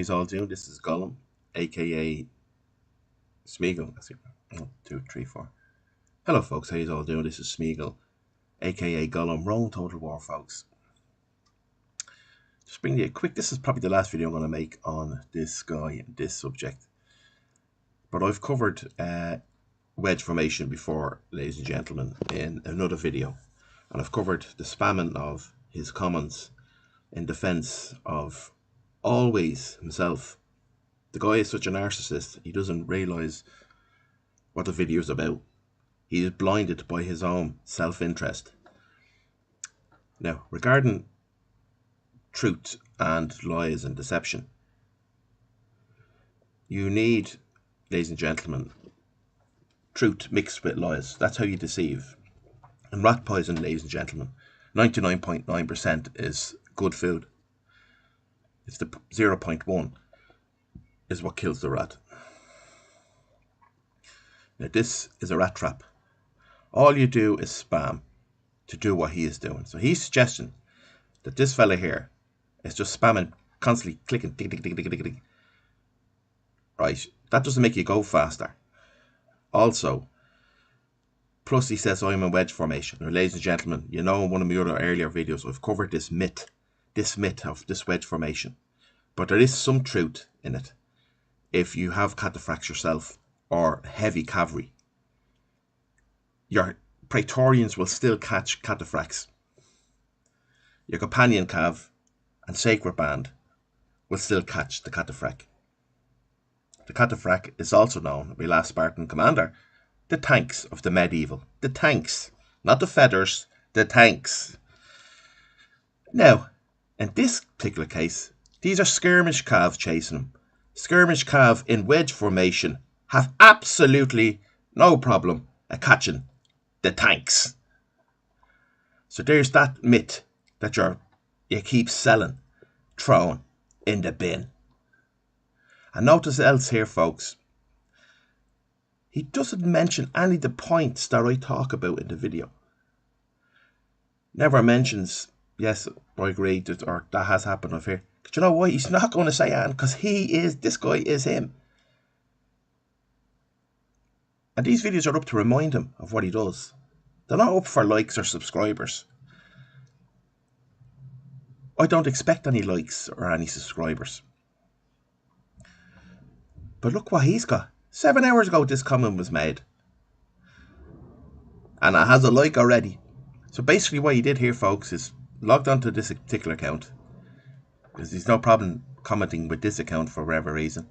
He's all doing. This is Gollum, aka Smeagol. That's it. 1, 2, 3, 4. Hello, folks. How you all doing? This is Smeagol, aka Gollum. Rome Total War, folks. Just bring you a quick. This is probably the last video I'm going to make on this guy and this subject. But I've covered wedge formation before, ladies and gentlemen, in another video, and I've covered the spamming of his comments in defense of always himself. The guy is such a narcissist, he doesn't realize what the video is about. He is blinded by his own self-interest. Now, regarding truth and lies and deception, you need, ladies and gentlemen, truth mixed with lies. That's how you deceive. And rat poison, ladies and gentlemen, 99.9% is good food. It's the 0.1 is what kills the rat. Now, this is a rat trap. All you do is spam to do what he is doing. So he's suggesting that this fella here is just spamming, constantly clicking, tick, tick, tick, tick, tick, tick. Right, that doesn't make you go faster. Also, plus he says I'm in wedge formation. Now, ladies and gentlemen, you know in one of my other earlier videos I've covered this myth of this wedge formation. But there is some truth in it. If you have cataphracts yourself or heavy cavalry, your praetorians will still catch cataphracts. Your companion cav and sacred band will still catch the cataphract. The cataphract is also known by last Spartan commander, the tanks of the medieval. The tanks, not the feathers, the tanks. Now, in this particular case, these are skirmish cav chasing him. Skirmish cav in wedge formation have absolutely no problem at catching the tanks. So there's that myth that you keep selling, throwing in the bin. And notice else here, folks, he doesn't mention any of the points that I talk about in the video. Never mentions, yes, I agree, or that has happened up here. But you know why? He's not going to say that, because this guy is him. And these videos are up to remind him of what he does. They're not up for likes or subscribers. I don't expect any likes or any subscribers. But look what he's got. 7 hours ago this comment was made. And it has a like already. So basically what he did here, folks, is logged onto this particular account. Because there's no problem commenting with this account for whatever reason.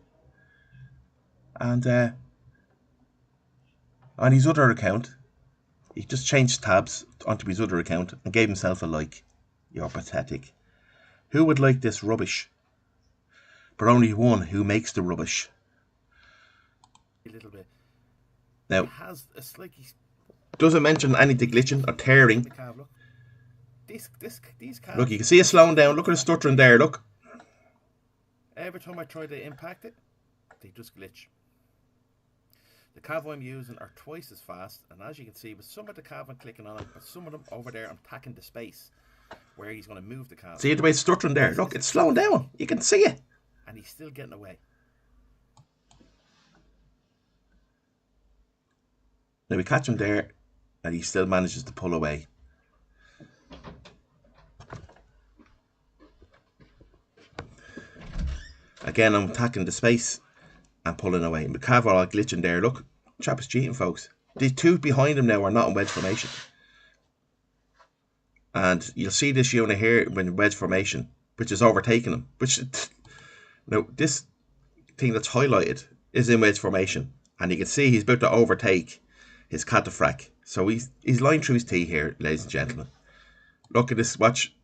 And on his other account, he just changed tabs onto his other account and gave himself a like. You're pathetic. Who would like this rubbish? But only one who makes the rubbish. A little bit. Now, it has a slightly... doesn't mention anything glitching or tearing. Look. These calves, look, you can see it slowing down. Look at the stuttering there, look. Every time I try to impact it, they just glitch. The cav I'm using are twice as fast, and as you can see, with some of the cav I'm clicking on it, but some of them over there I'm tacking the space where he's going to move the cav. See the way it's stuttering there? Look, it's slowing down. You can see it. And he's still getting away. Now we catch him there, and he still manages to pull away. Again, I'm attacking the space and pulling away. And the cav are all glitching there. Look, chap is cheating, folks. The two behind him now are not in wedge formation. And you'll see this unit here in wedge formation, which is overtaking him. Now, this thing that's highlighted is in wedge formation. And you can see he's about to overtake his cataphract. So he's lying through his T here, ladies and gentlemen. Look at this, watch.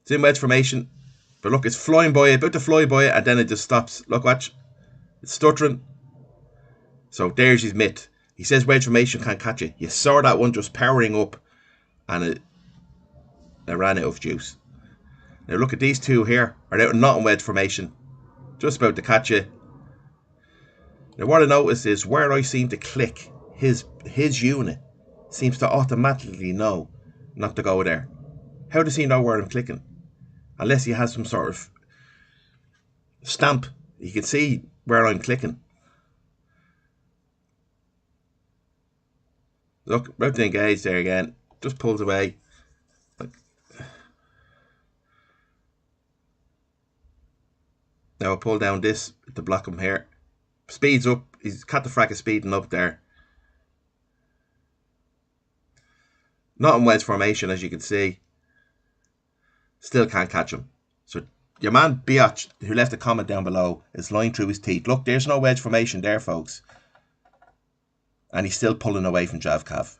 It's in wedge formation. But look, it's flying by it, about to fly by it, and then it just stops. Look, watch. It's stuttering. So there's his myth. He says wedge formation can't catch it. You saw that one just powering up, and it ran out of juice. Now look at these two here. Are out not in wedge formation. Just about to catch it. Now what I noticed is where I seem to click, his unit seems to automatically know not to go there. How does he know where I'm clicking? unless he has some sort of stamp. You can see where I'm clicking. Look, about to engage there again. Just pulls away. Like, now I'll pull down this to block him here. Speeds up. He's cut the frack is speeding up there. Not in wedge formation, as you can see. Still can't catch him. So your man Biatch, who left a comment down below, is lying through his teeth. Look, there's no wedge formation there, folks. And he's still pulling away from Jav Cav.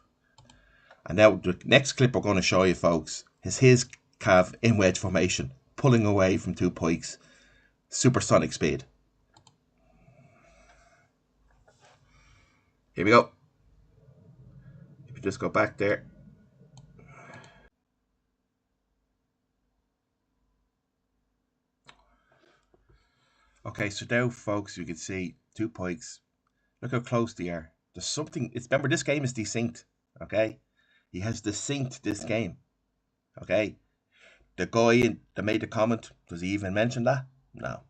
And now the next clip we're going to show you, folks, is his Cav in wedge formation, pulling away from two pikes. Supersonic speed. Here we go. If you just go back there. Okay, so now, folks, you can see two pikes. Look how close they are. There's something. Remember, this game is desynced. Okay, he has desynced this game. Okay, the guy that made the comment, does he even mention that? No,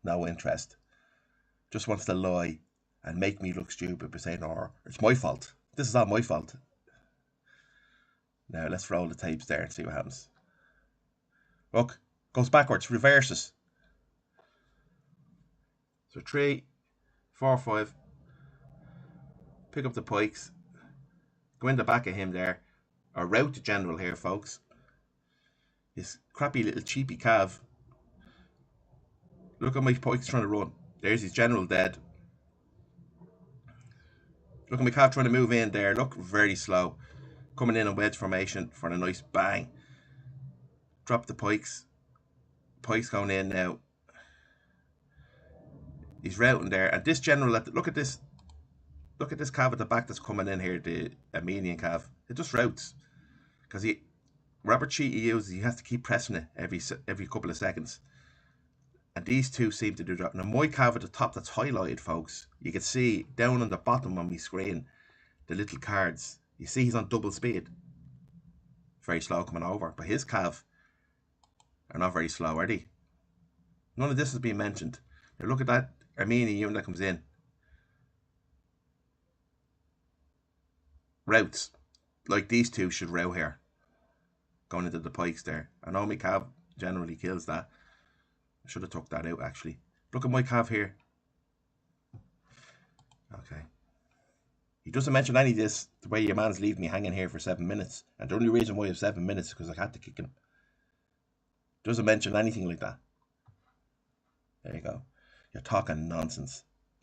no interest. Just wants to lie and make me look stupid by saying, "Oh, it's my fault. This is all my fault." Now let's roll the tapes there and see what happens. Look, goes backwards, reverses. So 3, 4, 5. Pick up the pikes. Go in the back of him there. Or route the general here, folks. This crappy little cheapy Cav. Look at my pikes trying to run. There's his general dead. Look at my Cav trying to move in there. Look, very slow. Coming in wedge formation for a nice bang. Drop the pikes. Pikes going in now. He's routing there. And this general, look at this. Look at this Cav at the back that's coming in here, the Armenian Cav. It just routes. Because Robert cheat he uses, he has to keep pressing it every couple of seconds. And these two seem to do that. Now my Cav at the top that's highlighted, folks, you can see down on the bottom on my screen, the little cards. You see he's on double speed. Very slow coming over. But his Cav are not very slow, are they? None of this has been mentioned. Now look at that Armenian unit that comes in. Routes. Like these two should route here. Going into the pikes there. I know my Cav generally kills that. I should have took that out, actually. Look at my Cav here. Okay. He doesn't mention any of this, the way your man's leaving me hanging here for 7 minutes. And the only reason why I have 7 minutes is because I had to kick him. Doesn't mention anything like that. There you go. You're talking nonsense.